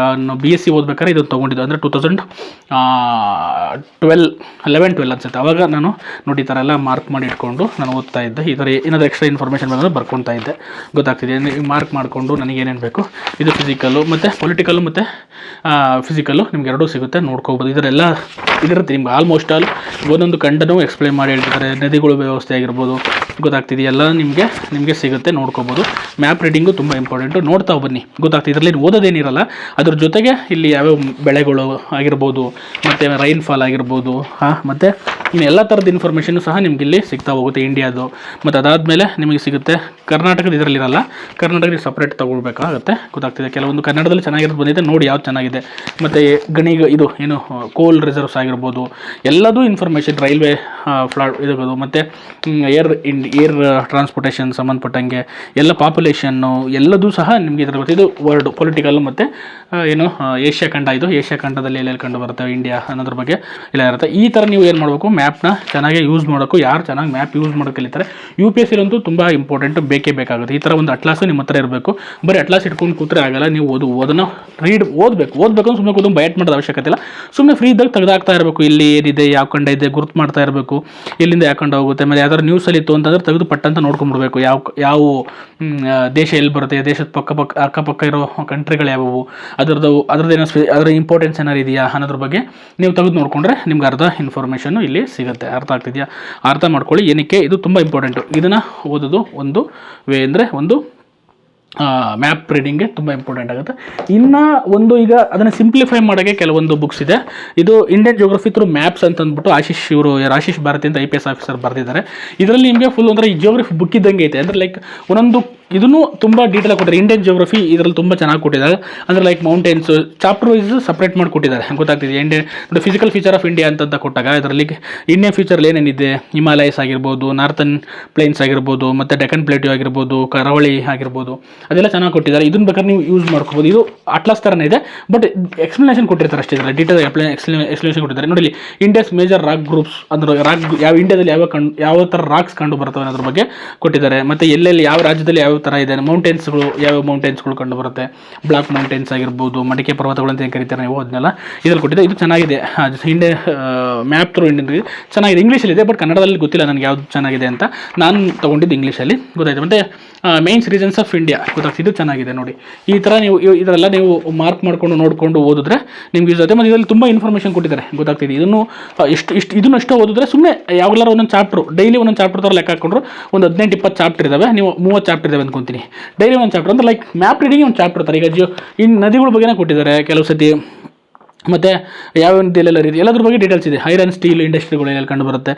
BSc ಓದ್ಬೇಕಾದ್ರೆ ಇದನ್ನು ತೊಗೊಂಡಿದ್ದು, ಅಂದರೆ 2011-12 ಅನ್ಸುತ್ತೆ. ಅವಾಗ ನಾನು ನೋಡಿ ಈ ಥರ ಎಲ್ಲ ಮಾರ್ಕ್ ಮಾಡಿ ಇಟ್ಕೊಂಡು ನಾನು ಓದ್ತಾ ಇದ್ದೆ. ಈ ಥರ ಏನಾದರೂ ಎಕ್ಸ್ಟ್ರಾ ಇನ್ಫಾರ್ಮೇಷನ್ ಬಂದರೆ ಬರ್ಕೊತಾ ಇದ್ದೆ. ಗೊತ್ತಾಗ್ತಿದೆ? ಮಾರ್ಕ್ ಮಾಡಿಕೊಂಡು ನನಗೇನೇನು ಬೇಕು, ಇದು ಫಿಸಿಕಲ್ಲು ಮತ್ತು ಪೊಲಿಟಿಕಲ್ಲು ಮತ್ತು ಫಿಸಿಕಲ್ಲು ನಿಮ್ಗೆ ಎರಡೂ ಸಿಗುತ್ತೆ, ನೋಡ್ಕೋಬೋದು. ಇದರೆಲ್ಲ ಇದಿರುತ್ತೆ ನಿಮ್ಗೆ. ಆಲ್ಮೋಸ್ಟ್ ಆಲ್ ಒಂದೊಂದು ಖಂಡನೂ ಎಕ್ಸ್ಪ್ಲೇನ್ ಮಾಡಿ ಹೇಳ್ತಿದ್ದಾರೆ. ನದಿಗಳು ವ್ಯವಸ್ಥೆ ಆಗಿರ್ಬೋದು, ಗೊತ್ತಾಗ್ತಿದೆಯಲ್ಲ, ನಿಮಗೆ ಸಿಗುತ್ತೆ, ನೋಡ್ಕೋಬೋದು. ಮ್ಯಾಪ್ ರೀಡಿಂಗು ತುಂಬ ಇಂಪಾರ್ಟೆಂಟು. ನೋಡ್ತಾ ಬನ್ನಿ, ಗೊತ್ತಾಗ್ತದೆ. ಇದರಲ್ಲಿ ಓದೋದೇನಿರಲ್ಲ, ಅದ್ರ ಜೊತೆಗೆ ಇಲ್ಲಿ ಯಾವ್ಯಾವ ಬೆಳೆಗಳು ಆಗಿರ್ಬೋದು, ಮತ್ತು ರೈನ್ಫಾಲ್ ಆಗಿರ್ಬೋದು, ಮತ್ತು ಇನ್ನು ಎಲ್ಲ ಥರದ ಇನ್ಫಾರ್ಮೇಷನ್ನು ಸಹ ನಿಮ್ಗೆ ಇಲ್ಲಿ ಸಿಗ್ತಾ ಹೋಗುತ್ತೆ ಇಂಡಿಯಾದು. ಮತ್ತು ಅದಾದಮೇಲೆ ನಿಮಗೆ ಸಿಗುತ್ತೆ ಕರ್ನಾಟಕದ ಇದರಲ್ಲಿರಲ್ಲ, ಕರ್ನಾಟಕದಲ್ಲಿ ಸಪ್ರೇಟ್ ತೊಗೊಳ್ಬೇಕಾಗುತ್ತೆ. ಗೊತ್ತಾಗ್ತಿದೆ? ಕೆಲವೊಂದು ಕನ್ನಡದಲ್ಲಿ ಚೆನ್ನಾಗಿರೋದು ಬಂದಿದೆ, ನೋಡಿ ಯಾವ್ದು ಚೆನ್ನಾಗಿದೆ. ಮತ್ತು ಇದು ಏನು ಕೋಲ್ ರಿಸರ್ವ್ಸ್ ಆಗಿರ್ಬೋದು, ಎಲ್ಲದೂ ಇನ್ಫಾರ್ಮೇಷನ್, ರೈಲ್ವೆ ಇದಾಗೋದು, ಮತ್ತು ಏರ್ ಟ್ರಾನ್ಸ್ಪೋರ್ಟೇಷನ್ ಸಂಬಂಧಪಟ್ಟಂಗೆ ಎಲ್ಲ ಪಾಪ್ಯುಲೇಷನ್ನು ಎಲ್ಲದೂ ಸಹ ನಿಮಗೆ ಇದರ ಗೊತ್ತಿದೆ. ಇದು ವರ್ಲ್ಡ್ ಪೊಲಿಟಿಕಲ್ ಮತ್ತು ಏನು ಏಷ್ಯಾ ಖಂಡ, ಇದು ಏಷ್ಯಾ ಖಂಡದಲ್ಲಿ ಎಲ್ಲೆಲ್ಲಿ ಕಂಡು ಬರ್ತವೆ ಇಂಡಿಯಾ ಅನ್ನೋದ್ರ ಬಗ್ಗೆ ಎಲ್ಲ ಇರುತ್ತೆ. ಈ ಥರ ನೀವು ಏನು ಮಾಡಬೇಕು, ಮ್ಯಾಪ್ನ ಚೆನ್ನಾಗಿ ಯೂಸ್ ಮಾಡೋಕ್ಕೂ. ಯಾರು ಚೆನ್ನಾಗಿ ಮ್ಯಾಪ್ ಯೂಸ್ ಮಾಡೋಕೆ ಕಲಿತಾರೆ, UPSC ಅಂತೂ ತುಂಬ ಇಂಪಾರ್ಟೆಂಟು, ಬೇಕೇ ಬೇಕಾಗುತ್ತೆ. ಈ ಥರ ಒಂದು ಅಟ್ಲಾಸು ನಿಮ್ಮ ಹತ್ರ ಇರಬೇಕು. ಬರೀ ಅಟ್ಲಾಸ್ ಇಟ್ಕೊಂಡು ಕೂತ್ರೆ ಆಗಲ್ಲ. ನೀವು ಓದನ್ನು ಓದಬೇಕು ಅಂತ ಸುಮ್ಮನೆ ಕೂತು ಬಯಟ್ ಮಾಡೋದು ಅವಶ್ಯಕತೆ ಇಲ್ಲ. ಸುಮ್ಮನೆ ಫ್ರೀ ಇದ್ದಾಗ ತೆಗೆದಾಗ್ತಾ ಇರಬೇಕು. ಇಲ್ಲಿ ಏನಿದೆ, ಯಾವ ಖಂಡ ಇದೆ ಗುರುತು ಮಾಡ್ತಾ ಇರಬೇಕು, ಎಲ್ಲಿಂದ ಯಾವ ಖಂಡ ಹೋಗುತ್ತೆ. ಆಮೇಲೆ ಯಾವ್ದಾದ್ರು ನ್ಯೂಸಲ್ಲಿ ಇತ್ತು ಅಂತಂದರೆ ತೆಗೆದು ಪಟ್ಟಂತ ನೋಡ್ಕೊಂಡ್ಬಿಡ್ಬೇಕು. ಯಾವ ದೇಶ ಎಲ್ಲಿ ಬರುತ್ತೆ, ದೇಶದ ಅಕ್ಕಪಕ್ಕ ಇರೋ ಕಂಟ್ರಿಗಳು ಯಾವುವು, ಅದರದ್ದೇನೋ ಅದರ ಇಂಪಾರ್ಟೆನ್ಸ್ ಏನಾರು ಇದೆಯಾ ಅನ್ನೋದ್ರ ಬಗ್ಗೆ ನೀವು ತೆಗೆದು ನೋಡಿಕೊಂಡ್ರೆ ನಿಮ್ಗೆ ಅರ್ಧ ಇನ್ಫಾರ್ಮೇಷನ್ನು ಇಲ್ಲಿ ಸಿಗುತ್ತೆ. ಅರ್ಥ ಆಗ್ತಿದೆಯಾ? ಅರ್ಥ ಮಾಡ್ಕೊಳ್ಳಿ. ಏನಕ್ಕೆ ಇದು ತುಂಬ ಇಂಪಾರ್ಟೆಂಟು. ಇದನ್ನು ಓದೋದು ಒಂದು ವೇ, ಅಂದರೆ ಒಂದು ಮ್ಯಾಪ್ ರೀಡಿಂಗ್ಗೆ ತುಂಬ ಇಂಪಾರ್ಟೆಂಟ್ ಆಗುತ್ತೆ. ಇನ್ನು ಒಂದು ಈಗ ಅದನ್ನು ಸಿಂಪ್ಲಿಫೈ ಮಾಡೋಕ್ಕೆ ಕೆಲವೊಂದು ಬುಕ್ಸ್ ಇದೆ. ಇದು ಇಂಡಿಯನ್ ಜಿಯೋಗ್ರಫಿ ಥ್ರೂ ಮ್ಯಾಪ್ಸ್ ಅಂತ ಅಂದ್ಬಿಟ್ಟು ಆಶೀಶ್ ಭಾರತಿ ಅಂತ IPS ಆಫೀಸರ್ ಬರೆದಿದ್ದಾರೆ. ಇದರಲ್ಲಿ ನಿಮಗೆ ಫುಲ್ ಅಂದರೆ ಈ ಜಿಯೋಗ್ರಫಿ ಬುಕ್ ಇದ್ದಂಗೆ ಐತೆ. ಅಂದರೆ ಲೈಕ್ ಒಂದೊಂದು ಇದನ್ನು ತುಂಬ ಡೀಟೇಲಾಗಿ ಕೊಟ್ಟಿದ್ದಾರೆ. ಇಂಡಿಯನ್ ಜಿಯೋಗ್ರಫಿ ಇದರಲ್ಲಿ ತುಂಬ ಚೆನ್ನಾಗಿ ಕೊಟ್ಟಿದ್ದಾರೆ. ಅಂದರೆ like mountains chapter wise separate ಮಾಡಿ ಕೊಟ್ಟಿದ್ದಾರೆ, ಗೊತ್ತಾಗ್ತಿದೆ. ಇಂಡಿಯನ್ ನೋಡಿ ಫಿಸಿಕಲ್ ಫೀಚರ್ ಆಫ್ ಇಂಡಿಯಾ ಅಂತ ಕೊಟ್ಟಾಗ ಇದರಲ್ಲಿ ಇಂಡಿಯನ್ ಫ್ಯೂಚರಲ್ಲಿ ಏನೇನಿದೆ, ಹಿಮಾಲಯಸ್ ಆಗಿರ್ಬೋದು, ನಾರ್ತನ್ ಪ್ಲೇನ್ಸ್ ಆಗಿರ್ಬೋದು, ಮತ್ತು ಡೆಕನ್ ಪ್ಲೇಟ್ಯೂ ಆಗಿರ್ಬೋದು, ಕರಾವಳಿ ಆಗಿರ್ಬೋದು, ಅದೆಲ್ಲ ಚೆನ್ನಾಗಿ ಕೊಟ್ಟಿದ್ದಾರೆ. ಇದನ್ನ ಬೇಕಾದ್ರೆ ನೀವು ಯೂಸ್ ಮಾಡ್ಕೋಬೋದು. ಇದು ಅಟ್ಲಾಸ್ ಥರನೇ ಇದೆ, ಬಟ್ ಎಕ್ಸ್ಪ್ಲನೇಷನ್ ಕೊಟ್ಟಿರ್ತಾರೆ ಅಷ್ಟೇ. ಇದರಲ್ಲಿ ಡೀಟೇಲ್ ಎಕ್ಸ್ಪ್ಲನೇಷನ್ ಕೊಟ್ಟಿದ್ದಾರೆ. ನೋಡಿ ಇಂಡಿಯಾಸ್ ಮೇಜರ್ ರಾಕ್ ಗ್ರೂಪ್ಸ್, ಅಂದ್ರೆ ರಾಕ್ ಯಾವ ಇಂಡಿಯಾದಲ್ಲಿ ಯಾವ ಥರ ರಾಕ್ಸ್ ಕಂಡು ಬರ್ತವೆ ಅನ್ನೋದ್ರ ಬಗ್ಗೆ ಕೊಟ್ಟಿದ್ದಾರೆ. ಮತ್ತು ಎಲ್ಲೆಲ್ಲಿ ಯಾವ ರಾಜ್ಯದಲ್ಲಿ ಯಾವ ಥರ ಇದೆ, ಮೌಂಟೇನ್ಸ್ಗಳು ಯಾವ್ಯಾವ ಮೌಂಟೇನ್ಸ್ಗಳು ಕಂಡು ಬರುತ್ತೆ, ಬ್ಲಾಕ್ ಮೌಂಟೇನ್ಸ್ ಆಗಿರ್ಬೋದು, ಮಡಿಕೆ ಪರ್ವತಗಳು ಅಂತ ಏನು ಕರೀತಾರೆ ನೀವು, ಅದನ್ನೆಲ್ಲ ಇದ್ರಲ್ಲಿ ಕೊಟ್ಟಿದೆ. ಇದು ಚೆನ್ನಾಗಿದೆ. ಇಂಡಿಯಾ ಮ್ಯಾಪ್ ಥ್ರೂ ಇಂಡಿಯನ್ ಚೆನ್ನಾಗಿದೆ. ಇಂಗ್ಲೀಷಲ್ಲಿದೆ, ಬಟ್ ಕನ್ನಡದಲ್ಲಿ ಗೊತ್ತಿಲ್ಲ ನನಗೆ ಯಾವ್ದು ಚೆನ್ನಾಗಿದೆ ಅಂತ. ನಾನು ತೊಗೊಂಡಿದ್ದು ಇಂಗ್ಲೀಷಲ್ಲಿ, ಗೊತ್ತಾಯಿತು. ಮತ್ತು ಮೇನ್ಸ್ ರೀಸನ್ಸ್ ಆಫ್ ಇಂಡಿಯಾ ಗೊತ್ತಾಗ್ತದೆ, ಇದು ಚೆನ್ನಾಗಿದೆ. ನೋಡಿ ಈ ಥರ ನೀವು ಇದರೆಲ್ಲ ನೀವು ಮಾರ್ಕ್ ಮಾಡ್ಕೊಂಡು ನೋಡಿಕೊಂಡು ಓದಿದ್ರೆ ನಿಮ್ಗೆ ಯೂಸ್ ಆಗುತ್ತೆ. ಮತ್ತು ಇದರಲ್ಲಿ ತುಂಬ ಇನ್ಫಾರ್ಮೇಷನ್ ಕೊಟ್ಟಿದ್ದಾರೆ, ಗೊತ್ತಾಗ್ತಿದೆ. ಇದನ್ನು ಇದನ್ನು ಅಷ್ಟೇ ಓದಿದ್ರೆ ಸುಮ್ಮನೆ ಯಾವಾಗಲಾರು ಒಂದೊಂದು ಚಾಪ್ಟ್ರು ಡೈಲಿ ಒಂದೊಂದು ಚಾಪ್ಟರ್ ಥರ ಲೆಕ್ಕ ಹಾಕೊಂಡ್ರು ಒಂದು 18-20 ಚಾಪ್ಟರ್ ಇದ್ದಾವೆ, ನೀವು 30 ಚಾಪ್ಟರ್ ಇದ್ದಾವೆ ಅಂದ್ಕೊತೀನಿ. ಡೈಲಿ ಒಂದು ಚಾಪ್ಟರ್ ಅಂದ್ರೆ ಲೈಕ್ ಮ್ಯಾಪ್ ರೀಡಿಂಗ್ ಒಂದು ಚಾಪ್ಟರ್ ಇರ್ತಾರೆ. ಈಗ ಇನ್ನು ನದಿಗಳ ಬಗ್ಗೆನೇ ಕೊಟ್ಟಿದ್ದಾರೆ ಕೆಲವು ಸತಿ, ಮತ್ತು ಯಾವ ಎಲ್ಲೆಲ್ಲ ರೀತಿ ಎಲ್ಲದ್ರ ಬಗ್ಗೆ ಡೀಟೇಲ್ಸ್ ಇದೆ. ಐರನ್ ಸ್ಟೀಲ್ ಇಂಡಸ್ಟ್ರಿಗಳು ಎಲ್ಲಿ ಕಂಡು ಬರುತ್ತೆ,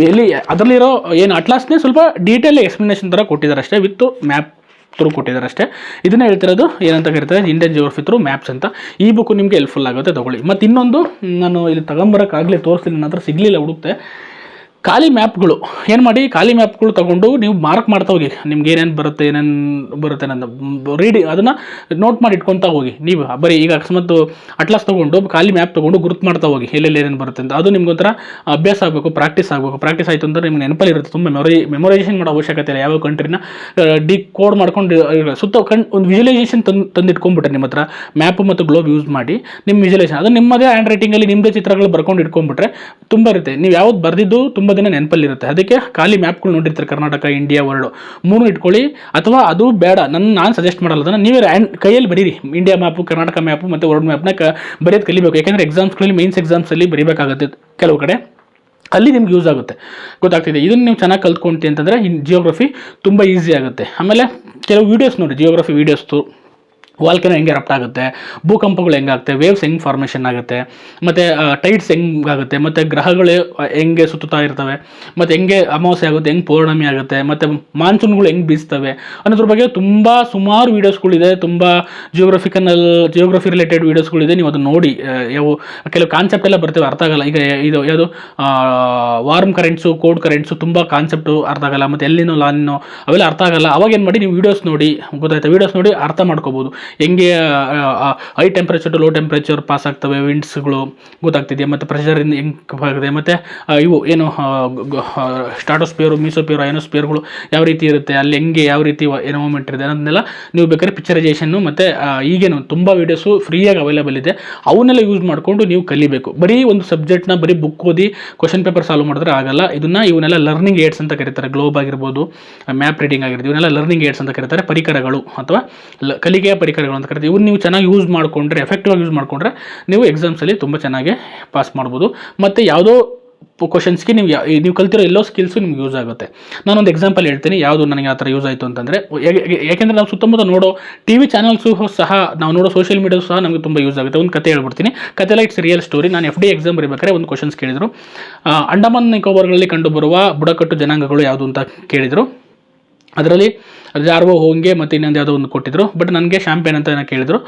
ಎಲ್ಲಿ ಅದರಲ್ಲಿರೋ ಏನು ಅಟ್ಲಾಸ್ನೇ ಸ್ವಲ್ಪ ಡೀಟೇಲ್ ಎಕ್ಸ್ಪ್ಲನೇಷನ್ ಥರ ಕೊಟ್ಟಿದ್ದಾರೆ ಅಷ್ಟೇ, ವಿತ್ ಮ್ಯಾಪ್ ಥ್ರೂ ಕೊಟ್ಟಿದ್ದಾರೆ ಅಷ್ಟೇ. ಇದನ್ನೇ ಹೇಳ್ತಿರೋದು ಏನಂತ ಕರೀತಾರೆ, ಇಂಡಿಯನ್ ಜಿಯೋಗ್ರಫಿ ಥ್ರೂ ಮ್ಯಾಪ್ಸ್ ಅಂತ. ಈ ಬುಕ್ ನಿಮಗೆ ಹೆಲ್ಪ್ಫುಲ್ ಆಗುತ್ತೆ, ತೊಗೊಳ್ಳಿ. ಮತ್ತು ಇನ್ನೊಂದು ನಾನು ಇಲ್ಲಿ ತಗೊಂಬರೋಕ್ಕಾಗಲಿ ತೋರಿಸ್ತೀನಿ, ನನ್ನ ಹತ್ರ ಸಿಗಲಿಲ್ಲ, ಹುಡುಕ್ತೆ. ಖಾಲಿ ಮ್ಯಾಪ್ಗಳು ಏನು ಮಾಡಿ, ಖಾಲಿ ಮ್ಯಾಪ್ಗಳು ತೊಗೊಂಡು ನೀವು ಮಾರ್ಕ್ ಮಾಡ್ತಾ ಹೋಗಿ, ನಿಮ್ಗೆ ಏನೇನು ಬರುತ್ತೆ ನನ್ನ ರೀಡಿಂಗ್ ಅದನ್ನು ನೋಟ್ ಮಾಡಿ ಇಟ್ಕೊತಾ ಹೋಗಿ. ನೀವು ಬರೀ ಈಗ ಅಕಸ್ಮಾತ್ ಅಟ್ಲಾಸ್ ತೊಗೊಂಡು ಖಾಲಿ ಮ್ಯಾಪ್ ತೊಗೊಂಡು ಗುರುತು ಮಾಡ್ತಾ ಹೋಗಿ ಎಲ್ಲೆಲ್ಲಿ ಏನೇನು ಬರುತ್ತೆ ಅಂತ. ಅದು ನಿಮ್ಗೊಂಥರ ಅಭ್ಯಾಸ ಆಗಬೇಕು, ಪ್ರಾಕ್ಟೀಸ್ ಆಗಬೇಕು. ಪ್ರಾಕ್ಟೀಸ್ ಆಯಿತು ಅಂದರೆ ನಿಮ್ಗೆ ನೆನಪಲ್ಲಿ ಇರುತ್ತೆ. ತುಂಬ ಮೆಮೊರೈಸೇಷನ್ ಮಾಡೋ ಅವಶ್ಯಕತೆ ಇಲ್ಲ. ಯಾವ ಕಂಟ್ರಿನ ಕೋಡ್ ಮಾಡ್ಕೊಂಡು ಸುತ್ತ ಒಂದು ವಿಜುವಲೈಸೇಷನ್ ತಂದಿಟ್ಕೊಂಡ್ಬಿಟ್ರೆ ನಿಮ್ಮ ಹತ್ರ ಮ್ಯಾಪ್ ಮತ್ತು ಗ್ಲೋಬ್ ಯೂಸ್ ಮಾಡಿ ನಿಮ್ಮ ವಿಜುವಲೈಸೇಷನ್ ಅದು ನಿಮ್ಮದೇ ಹ್ಯಾಂಡ್ ರೈಟಿಂಗಲ್ಲಿ ನಿಮ್ಮದೇ ಚಿತ್ರಗಳು ಬರ್ಕೊಂಡು ಇಟ್ಕೊಂಡ್ಬಿಟ್ರೆ ತುಂಬ ಇರುತ್ತೆ. ನೀವು ಯಾವ್ದು ಬರೆದಿದ್ದು ತುಂಬ ದಿನ ನೆನಪಲ್ಲಿರುತ್ತೆ. ಅದಕ್ಕೆ ಖಾಲಿ ಮ್ಯಾಪ್ಗಳು ನೋಡಿರ್ತಾರೆ, ಕರ್ನಾಟಕ, ಇಂಡಿಯಾ, ವರ್ಲ್ಡ್ 3 ಇಟ್ಕೊಳ್ಳಿ. ಅಥವಾ ಅದು ಬೇಡ, ನಾನು ಸಜೆಸ್ಟ್ ಮಾಡಲ್ಲ, ಅದನ್ನು ನೀವೇ ಕೈಯಲ್ಲಿ ಬರೀರಿ. ಇಂಡಿಯಾ ಮ್ಯಾಪು, ಕರ್ನಾಟಕ ಮ್ಯಾಪು ಮತ್ತು ವರ್ಲ್ಡ್ ಮ್ಯಾಪ್ನ ಬರೆಯೋದು ಕಲಿಬೇಕು. ಯಾಕೆಂದರೆ ಎಕ್ಸಾಮ್ಸ್ಗಳಲ್ಲಿ ಮೇನ್ಸ್ ಎಕ್ಸಾಮ್ಸಲ್ಲಿ ಬರೀಬೇಕಾಗುತ್ತೆ ಕೆಲವು ಕಡೆ, ಅಲ್ಲಿ ನಿಮ್ಗೆ ಯೂಸ್ ಆಗುತ್ತೆ, ಗೊತ್ತಾಗ್ತಿದೆ. ಇದನ್ನು ನೀವು ಚೆನ್ನಾಗಿ ಕಲ್ತ್ಕೊಂತೀವಿ ಅಂತಂದರೆ ಜಿಯೋಗ್ರಫಿ ತುಂಬ ಈಸಿ ಆಗುತ್ತೆ. ಆಮೇಲೆ ಕೆಲವು ವೀಡಿಯೋಸ್ ನೋಡಿ, ಜಿಯೋಗ್ರಫಿ ವೀಡಿಯೋಸ್ದು ವಾಲ್ಕೆನೋ ಹೆಂಗೆ ರಪ್ಟ್ ಆಗುತ್ತೆ, ಭೂಕಂಪಗಳು ಹೆಂಗಾಗುತ್ತೆ, ವೇವ್ಸ್ ಹೆಂಗೆ ಫಾರ್ಮೇಷನ್ ಆಗುತ್ತೆ, ಮತ್ತು ಟೈಡ್ಸ್ ಹೆಂಗಾಗುತ್ತೆ, ಮತ್ತು ಗ್ರಹಗಳು ಹೆಂಗೆ ಸುತ್ತುತ್ತಾ ಇರ್ತವೆ, ಮತ್ತು ಹೆಂಗೆ ಅಮಾವಾಸ್ಯೆ ಆಗುತ್ತೆ, ಹೆಂಗೆ ಪೌರ್ಣಮಿ ಆಗುತ್ತೆ, ಮತ್ತು ಮಾನ್ಸೂನ್ಗಳು ಹೆಂಗೆ ಬೀಸ್ತವೆ ಅನ್ನೋದ್ರ ಬಗ್ಗೆ ತುಂಬ ಸುಮಾರು ವೀಡಿಯೋಸ್ಗಳಿದೆ. ತುಂಬ ಜಿಯೋಗ್ರಫಿ ರಿಲೇಟೆಡ್ ವೀಡಿಯೋಸ್ಗಳಿದೆ. ನೀವು ಅದನ್ನು ನೋಡಿ. ಕೆಲವು ಕಾನ್ಸೆಪ್ಟ್ ಎಲ್ಲ ಬರ್ತವೆ, ಅರ್ಥ ಆಗಲ್ಲ. ಈಗ ಇದು ಯಾವುದು ವಾರ್ಮ್ ಕರೆಂಟ್ಸು, ಕೋಲ್ಡ್ ಕರೆಂಟ್ಸು, ತುಂಬ ಕಾನ್ಸೆಪ್ಟು ಅರ್ಥ ಆಗಲ್ಲ, ಮತ್ತು ಎಲ್ಲಿನೋ ಲಾನಿನೋ ಅವೆಲ್ಲ ಅರ್ಥ ಆಗಲ್ಲ. ಅವಾಗ ಏನು ಮಾಡಿ, ನೀವು ವೀಡಿಯೋಸ್ ನೋಡಿ, ಗೊತ್ತಾಯ್ತಾ, ವೀಡಿಯೋಸ್ ನೋಡಿ ಅರ್ಥ ಮಾಡ್ಕೋಬೋದು. ಹೆಂಗೆ high temperature to low temperature pass ಆಗ್ತವೆ, ವಿಂಡ್ಸ್ಗಳು ಗೊತ್ತಾಗ್ತಿದೆಯಾ, ಮತ್ತು ಪ್ರೆಷರಿಂದ ಹೆಂಗೆ ಆಗಿದೆ, ಮತ್ತು ಇವು ಏನು ಸ್ಟಾಟೋಸ್ಪಿಯರು, ಮೀಸೋಪಿಯರು, ಅಯನೋಸ್ಪಿಯರ್ಗಳು ಯಾವ ರೀತಿ ಇರುತ್ತೆ, ಅಲ್ಲಿ ಹೆಂಗೆ ಯಾವ ರೀತಿ ಎನ್ವೈರನ್ಮೆಂಟ್ ಇದೆ ಅನ್ನೋದನ್ನೆಲ್ಲ ನೀವು ಬೇಕಾದ್ರೆ ಪಿಕ್ಚರೈಸೇಷನ್ನು ಮತ್ತು ಈಗೇನು ತುಂಬ ವೀಡಿಯೋಸು ಫ್ರೀಯಾಗಿ ಅವೈಲೇಬಲ್ ಇದೆ, ಅವನ್ನೆಲ್ಲ ಯೂಸ್ ಮಾಡಿಕೊಂಡು ನೀವು ಕಲಿಬೇಕು. ಬರೀ ಒಂದು ಸಬ್ಜೆಕ್ಟ್ನ ಬರೀ ಬುಕ್ ಓದಿ ಕ್ವಶನ್ ಪೇಪರ್ ಸಾಲ್ವ್ ಮಾಡಿದ್ರೆ ಆಗಲ್ಲ. ಇವನ್ನೆಲ್ಲ ಲರ್ನಿಂಗ್ ಏಡ್ಸ್ ಅಂತ ಕರೀತಾರೆ. ಗ್ಲೋಬ್ ಆಗಿರ್ಬೋದು, ಮ್ಯಾಪ್ ರೀಡಿಂಗ್ ಆಗಿರ್ಬೋದು, ಇವನ್ನೆಲ್ಲ ಲರ್ನಿಂಗ್ ಏಡ್ಸ್ ಅಂತ ಕರೀತಾರೆ. ಪರಿಕರಗಳು ಅಥವಾ ಕಲಿಕೆಯ ಪರಿಕರಗಳು ಅಂತ ಕರೀತೀವಿ. ಇವ್ನು ನೀವು ಚೆನ್ನಾಗಿ ಯೂಸ್ ಮಾಡಿಕೊಂಡ್ರೆ, ಎಫೆಕ್ಟಿವ್ ಆಗಿ ಯೂಸ್ ಮಾಡಿಕೊಂಡ್ರೆ ನೀವು ಎಕ್ಸಾಮ್ಸಲ್ಲಿ ತುಂಬ ಚೆನ್ನಾಗಿ ಪಾಸ್ ಮಾಡ್ಬೋದು. ಮತ್ತು ಯಾವುದೋ ಕ್ವಶನ್ಸ್ಗೆ ನೀವು ಕಲ್ತಿರೋ ಎಲ್ಲೋ ಸ್ಕಿಲ್ಸು ನಿಮ್ಗೆ ಯೂಸ್ ಆಗುತ್ತೆ. ನಾನೊಂದು ಎಕ್ಸಾಂಪಲ್ ಹೇಳ್ತೀನಿ, ಯಾವುದು ನನಗೆ ಆ ಥರ ಯೂಸ್ ಆಯಿತು ಅಂತಂದರೆ, ಯಾಕೆಂದರೆ ನಾವು ಸುತ್ತಮುತ್ತ ನೋಡೋ TV ಚಾನಲ್ಸು ಸಹ, ನಾವು ನೋಡೋ ಸೋಷಿಯಲ್ ಮೀಡಿಯಾಸು ಸಹ ನಮಗೆ ತುಂಬ ಯೂಸ್ ಆಗುತ್ತೆ. ಒಂದು ಕತೆ ಹೇಳ್ಬಿಡ್ತೀನಿ. ಕತೆ ಇಟ್ಸ್ ರಿಯಲ್ ಸ್ಟೋರಿ. ನಾನು FD ಎಕ್ಸಾಮ್ ಬರೀಬೇಕಾದ್ರೆ ಒಂದು ಕ್ವಶನ್ಸ್ ಕೇಳಿದರು. ಅಂಡಮಾನ್ ನಿಕೋಬಾರ್ಗಳಲ್ಲಿ ಕಂಡುಬರುವ ಬುಡಕಟ್ಟು ಜನಾಂಗಗಳು ಯಾವುದು ಅಂತ ಕೇಳಿದರು. ಅದರಲ್ಲಿ ಜಾರ್ವೋ, ಹೋಂಗೆ ಮತ್ತು ಇನ್ನೊಂದು ಯಾವುದೋ ಒಂದು ಕೊಟ್ಟಿದ್ರು. ಬಟ್ ನನಗೆ ಶಾಂಪೇನ್ ಅಂತ ಕೇಳಿದರು.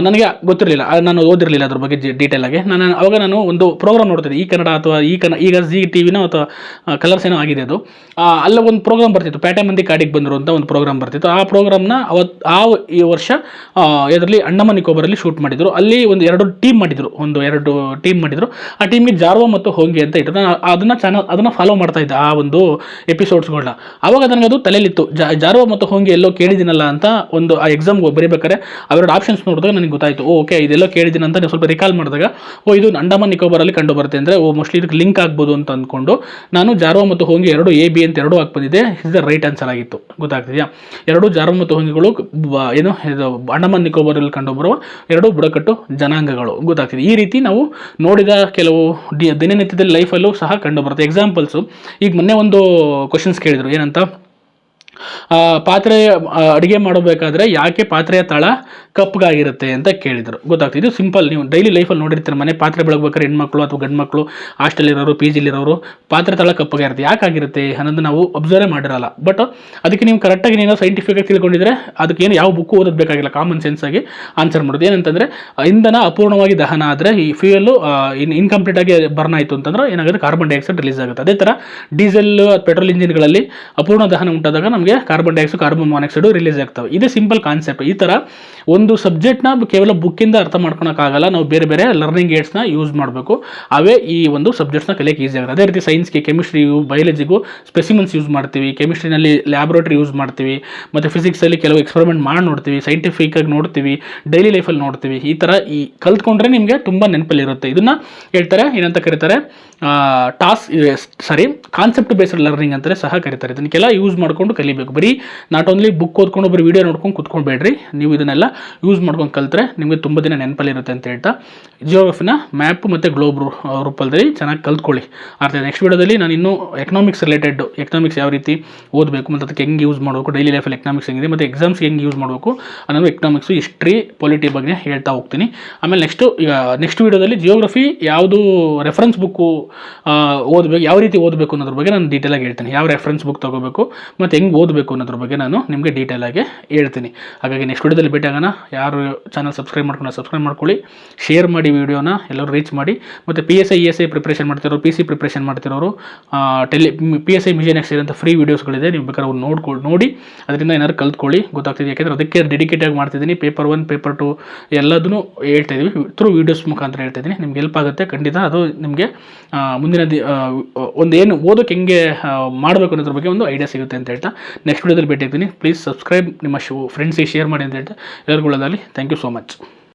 ನನಗೆ ಗೊತ್ತಿರಲಿಲ್ಲ, ನಾನು ಓದಿರಲಿಲ್ಲ ಅದ್ರ ಬಗ್ಗೆ ಡೀಟೇಲಾಗಿ. ಅವಾಗ ನಾನು ಒಂದು ಪ್ರೋಗ್ರಾಮ್ ನೋಡ್ತಿದ್ದೆ, ಈ ಕನ್ನಡ ಅಥವಾ ಈಗ ಜಿ ಟಿವಿನೋ ಅಥವಾ ಕಲರ್ಸ್ ಏನೋ ಆಗಿದೆ ಅದು. ಅಲ್ಲ ಒಂದು ಪ್ರೋಗ್ರಾಮ್ ಬರ್ತಿತ್ತು, ಪೇಟೆ ಮಂದಿ ಕಾಡಿಗೆ ಬಂದರು ಅಂತ ಒಂದು ಪ್ರೋಗ್ರಾಮ್ ಬರ್ತಿತ್ತು. ಆ ಪ್ರೋಗ್ರಾಮ್ನ ಈ ವರ್ಷ ಇದರಲ್ಲಿ ಅಂಡಮಾನ್ ನಿಕೋಬಾರಲ್ಲಿ ಶೂಟ್ ಮಾಡಿದರು. ಅಲ್ಲಿ ಒಂದು 2 ಟೀಮ್ ಮಾಡಿದರು. ಆ ಟೀಮ್ಗೆ ಜಾರ್ವೋ ಮತ್ತು ಹೋಂಗೆ ಅಂತ ಇಟ್ಟು ನಾನು ಅದನ್ನು ಫಾಲೋ ಮಾಡ್ತಾ ಇದ್ದೆ, ಆ ಒಂದು ಎಪಿಸೋಡ್ಸ್ಗಳನ್ನ. ಆವಾಗ ನನಗೆ ಅದು ತಲೆಯಲ್ಲಿತ್ತು, ಜಾರ್ವೋ ಮತ್ತು ಹೋಂಗೆ ಎಲ್ಲೋ ಕೇಳಿದ್ದೀನಲ್ಲ ಅಂತ. ಒಂದು ಆ ಎಕ್ಸಾಮ್ಗೆ ಬರೀಬೇಕಾದ್ರೆ ಅವೆರಡು ಆಪ್ಷನ್ಸ್ ನೋಡಿದಾಗ ನನಗೆ ಗೊತ್ತಾಯಿತು, ಓಕೆ ಇದೆಲ್ಲೋ ಕೇಳಿದ್ದೀನಿ ಅಂತ. ನೀವು ಸ್ವಲ್ಪ ರಿಕಾಲ್ ಮಾಡಿದಾಗ ಇದು ಅಂಡಮಾನ್ ನಿಕೋಬಾರಲ್ಲಿ ಕಂಡು ಬರುತ್ತೆ ಅಂದರೆ ಮೋಸ್ಟ್ಲಿ ಇದಕ್ಕೆ ಲಿಂಕ್ ಆಗ್ಬೋದು ಅಂತ ಅಂದ್ಕೊಂಡು ನಾನು ಜಾರ್ವೋ ಮತ್ತು ಹೋಂಗೆ 2 A B ಅಂತ 2 ಹಾಕಿ ಬಂದಿದ್ದೆ. ಇದು ರೈಟ್ ಆನ್ಸರ್ ಆಗಿತ್ತು, ಗೊತ್ತಾಗ್ತಿದೆಯಾ. 2 ಜಾರ್ವೋ ಮತ್ತು ಹೋಂಗೆಗಳು ಇದು ಅಂಡಮಾನ್ ನಿಕೋಬಾರಲ್ಲಿ ಕಂಡುಬರುವ 2 ಬುಡಕಟ್ಟು ಜನಾಂಗಗಳು, ಗೊತ್ತಾಗ್ತಿದೆ. ಈ ರೀತಿ ನಾವು ನೋಡಿದ ಕೆಲವು ದಿನನಿತ್ಯದ ಲೈಫಲ್ಲೂ ಸಹ ಕಂಡುಬರುತ್ತೆ ಎಕ್ಸಾಂಪಲ್ಸು. ಈಗ ಮೊನ್ನೆ ಒಂದು ಕ್ವಶನ್ಸ್ ಕೇಳಿದರು, ಏನಂತ ಪಾತ್ರೆ ಅಡುಗೆ ಮಾಡಬೇಕಾದ್ರೆ ಯಾಕೆ ಪಾತ್ರೆಯ ತಳ ಕಪ್ಪಗಾಗಿರುತ್ತೆ ಅಂತ ಕೇಳಿದರು. ಗೊತ್ತಾಗ್ತದೆ. ಇದು ಸಿಂಪಲ್. ನೀವು ಡೈಲಿ ಲೈಫಲ್ಲಿ ನೋಡಿರ್ತೀರ, ಮನೆ ಪಾತ್ರೆ ಬೆಳಗ್ಬೇಕಾದ್ರೆ ಹೆಣ್ಮಕ್ಳು ಅಥವಾ ಗಂಡು ಮಕ್ಕಳು, ಹಾಸ್ಟೆಲಿರೋರು, ಪಿ ಜಿಲಿರೋರು ಪಾತ್ರೆ ತಳ ಕಪ್ಪಗಾಗಿರುತ್ತೆ. ಯಾಕಾಗಿರುತ್ತೆ ಅನ್ನೋದು ನಾವು ಅಬ್ಸರ್ವ್ ಮಾಡಿರಲ್ಲ. ಬಟ್ ಅದಕ್ಕೆ ನೀವು ಕರೆಕ್ಟಾಗಿ ನೀವು ಸೈಂಟಿಫಿಕ್ ಆಗಿ ತಿಳ್ಕೊಂಡಿದ್ರೆ ಅದಕ್ಕೇನು ಯಾವ ಬುಕ್ ಓದೋದು ಬೇಕಾಗಿಲ್ಲ, ಕಾಮನ್ ಸೆನ್ಸ್ ಆಗಿ ಆನ್ಸರ್ ಮಾಡೋದು. ಏನಂತಂದರೆ ಇಂಧನ ಅಪೂರ್ಣವಾಗಿ ದಹನ ಆದರೆ ಈ ಫ್ಯೂಯಲ್ಲು ಇನ್ಕಂಪ್ಲೀಟ್ ಆಗಿ ಬರ್ನ್ ಆಯಿತು ಅಂತಂದ್ರೆ ಏನಾಗುತ್ತೆ, ಕಾರ್ಬನ್ ಡೈಆಕ್ಸೈಡ್ ರಿಲೀಸ್ ಆಗುತ್ತೆ. ಅದೇ ಥರ ಡೀಸೆಲ್ ಪೆಟ್ರೋಲ್ ಇಂಜಿನ್ಗಳಲ್ಲಿ ಅಪೂರ್ಣ ದಹನ ಉಂಟಾದಾಗ ನಮಗೆ carbon dioxide, carbon monoxide release ಆಗ್ತವೆ. ಇದೇ ಸಿಂಪಲ್ ಕಾನ್ಸೆಪ್ಟ್. ಈ ಥರ ಒಂದು ಸಬ್ಜೆಕ್ಟ್ನ ಕೇವಲ ಬುಕ್ಕಿಂದ ಅರ್ಥ ಮಾಡ್ಕೊಳಕ್ಕಾಗಲ್ಲ. ನಾವು ಬೇರೆ ಬೇರೆ ಲರ್ನಿಂಗ್ ಏಡ್ಸ್ನ ಯೂಸ್ ಮಾಡಬೇಕು. ಅವೇ ಈ ಒಂದು ಸಬ್ಜೆಕ್ಟ್ಸ್ನ ಕಲಿಯೋಕ್ಕೆ ಈಸಿ ಆಗುತ್ತೆ. ಅದೇ ರೀತಿ ಸೈನ್ಸ್ಗೆ, ಕೆಮಿಸ್ಟ್ರಿಗೂ, ಬಯಾಲಜಿಗೂ ಸ್ಪೆಸಿಮೆನ್ಸ್ ಯೂಸ್ ಮಾಡ್ತೀವಿ, ಕೆಮಿಸ್ಟ್ರಿನಲ್ಲಿ ಲ್ಯಾಬ್ರೇಟರಿ ಯೂಸ್ ಮಾಡ್ತೀವಿ, ಮತ್ತು ಫಿಸಿಕ್ಸಲ್ಲಿ ಕೆಲವು ಎಕ್ಸ್ಪೆರಿಮೆಂಟ್ ಮಾಡಿ ನೋಡ್ತೀವಿ, ಸೈಂಟಿಫಿಕ್ಕಾಗಿ ನೋಡ್ತೀವಿ, ಡೈಲಿ ಲೈಫಲ್ಲಿ ನೋಡ್ತೀವಿ. ಈ ಥರ ಕಲ್ತ್ಕೊಂಡ್ರೆ ನಿಮಗೆ ತುಂಬ ನೆನಪಲ್ಲಿರುತ್ತೆ. ಇದನ್ನು ಹೇಳ್ತಾರೆ, ಏನಂತ ಕರೀತಾರೆ, ಕಾನ್ಸೆಪ್ಟ್ ಬೇಸ್ಡ್ ಲರ್ನಿಂಗ್ ಅಂತಲೇ ಸಹ ಕರೀತಾರೆ. ಇದನ್ನೆಲ್ಲ ಯೂಸ್ ಮಾಡ್ಕೊಂಡು ಕಲಿಬೇಕು. ಬರೀ ನಾಟ್ ಓನ್ಲಿ ಬುಕ್ ಓದ್ಕೊಂಡು ಬರೀ ವೀಡಿಯೋ ನೋಡ್ಕೊಂಡು ಕುತ್ಕೊಳ್ಬೇಡ್ರಿ. ನೀವು ಇದನ್ನೆಲ್ಲ ಯೂಸ್ ಮಾಡ್ಕೊಂಡು ಕಲ್ತ್ರೆ ನಿಮಗೆ ತುಂಬ ದಿನ ನೆನಪಲ್ಲಿರುತ್ತೆ ಅಂತ ಹೇಳ್ತಾ, ಜಿಯೋಗ್ರಫಿನ ಮ್ಯಾಪ್ ಮತ್ತು ಗ್ಲೋಬ್ ರೂಪದಲ್ಲಿ ಚೆನ್ನಾಗಿ ಕಲ್ತ್ಕೊಳ್ಳಿ. ಅರ್ಥ. ನೆಕ್ಸ್ಟ್ ವೀಡಿಯೋದಲ್ಲಿ ನಾನು ಇನ್ನೂ ಎಕನಾಮಿಕ್ಸ್ ರಿಲೇಟೆಡ್, ಎಕನಾಮಿಕ್ಸ್ ಯಾವ ರೀತಿ ಓದಬೇಕು ಮತ್ತು ಅದಕ್ಕೆ ಹೆಂಗೆ ಯೂಸ್ ಮಾಡಬೇಕು, ಡೈಲಿ ಲೈಫಲ್ಲಿ ಎಕನಾಮಿಕ್ಸ್ ಹೆಂಗಿದೆ ಮತ್ತು ಎಕ್ಸಾಮ್ಸ್ಗೆ ಹೆಂಗೆ ಯೂಸ್ ಮಾಡಬೇಕು ಅನ್ನೋದು, ಎಕನಾಮಿಕ್ಸು, ಹಿಸ್ಟ್ರಿ, ಪೊಲಿಟಿ ಬಗ್ಗೆ ಹೇಳ್ತಾ ಹೋಗ್ತೀನಿ. ಆಮೇಲೆ ನೆಕ್ಸ್ಟ್ ವೀಡಿಯೋದಲ್ಲಿ ಜಿಯೋಗ್ರಫಿ ಯಾವುದು ರೆಫರೆನ್ಸ್ ಬುಕ್ಕು ಓದಬೇಕು, ಯಾವ ರೀತಿ ಓದಬೇಕು ಅನ್ನೋದ್ರ ಬಗ್ಗೆ ನಾನು ಡೀಟೇಲಾಗಿ ಹೇಳ್ತೀನಿ. ಯಾವ ರೆಫರೆನ್ಸ್ ಬುಕ್ ತೊಗೋಬೇಕು ಮತ್ತು ಹೆಂಗೆ ಓದಬೇಕು ಅನ್ನೋದ್ರ ಬಗ್ಗೆ ನಾನು ನಿಮಗೆ ಡೀಟೇಲಾಗಿ ಹೇಳ್ತೀನಿ. ಹಾಗಾಗಿ ನೆಕ್ಸ್ಟ್ ವೀಡಿಯೋದಲ್ಲಿ ಭೇಟಿ ಆಗೋಣ. ಯಾರು ಚಾನಲ್ ಸಬ್ಸ್ಕ್ರೈಬ್ ಮಾಡ್ಕೊಳ್ಳಿ, ಶೇರ್ ಮಾಡಿ, ವಿಡಿಯೋನ ಎಲ್ಲರೂ ರೀಚ್ ಮಾಡಿ. ಮತ್ತು PSI ESI ಪ್ರಿಪ್ರೇಷನ್ ಮಾಡ್ತಿರೋರು, PC ಪ್ರಿಪ್ರೇಷನ್ ಮಾಡ್ತಿರೋರು, PSI ಮಿಷನ್ ಎಕ್ಸ್ ಅಂತ ಫ್ರೀ ವೀಡಿಯೋಸ್ಗಳಿದೆ. ನೀವು ಬೇಕಾದ್ರೆ ಅವ್ರು ನೋಡಿ ಅದರಿಂದ ಏನಾದ್ರು ಕಲ್ತ್ಕೊಳ್ಳಿ. ಗೊತ್ತಾಗ್ತಿದೆ. ಯಾಕೆಂದರೆ ಅದಕ್ಕೆ ಡೆಡಿಕೇಟಾಗಿ ಮಾಡ್ತಿದ್ದೀನಿ. ಪೇಪರ್ 1, ಪೇಪರ್ 2 ಎಲ್ಲದನ್ನು ಹೇಳ್ತಾ ಇದ್ದೀವಿ, ಥ್ರೂ ವೀಡಿಯೋಸ್ ಮುಖಾಂತರ ಹೇಳ್ತಾ ಇದ್ದೀನಿ. ನಿಮ್ಗೆ ಹೆಲ್ಪ್ ಆಗುತ್ತೆ ಖಂಡಿತ. ಅದು ನಿಮಗೆ ಮುಂದಿನ ಒಂದೇನು ಓದೋಕ್ಕೆ ಹೆಂಗೆ ಮಾಡಬೇಕು ಅನ್ನೋದ್ರ ಬಗ್ಗೆ ಒಂದು ಐಡಿಯಾ ಸಿಗುತ್ತೆ ಅಂತ ಹೇಳ್ತಾ ನೆಕ್ಸ್ಟ್ ವೀಡಿಯೋದಲ್ಲಿ ಭೇಟಿ ಆಗ್ತೀನಿ. ಪ್ಲೀಸ್ ಸಬ್ಸ್ಕ್ರೈಬ್, ನಿಮ್ಮ ಫ್ರೆಂಡ್ಸಿಗೆ ಶೇರ್ ಮಾಡಿ ಅಂತ ಹೇಳ್ತಾ ಎಲ್ಲರಿಗೂ ಒಳ್ಳೆಯದಾಗಲಿ. Thank you so much.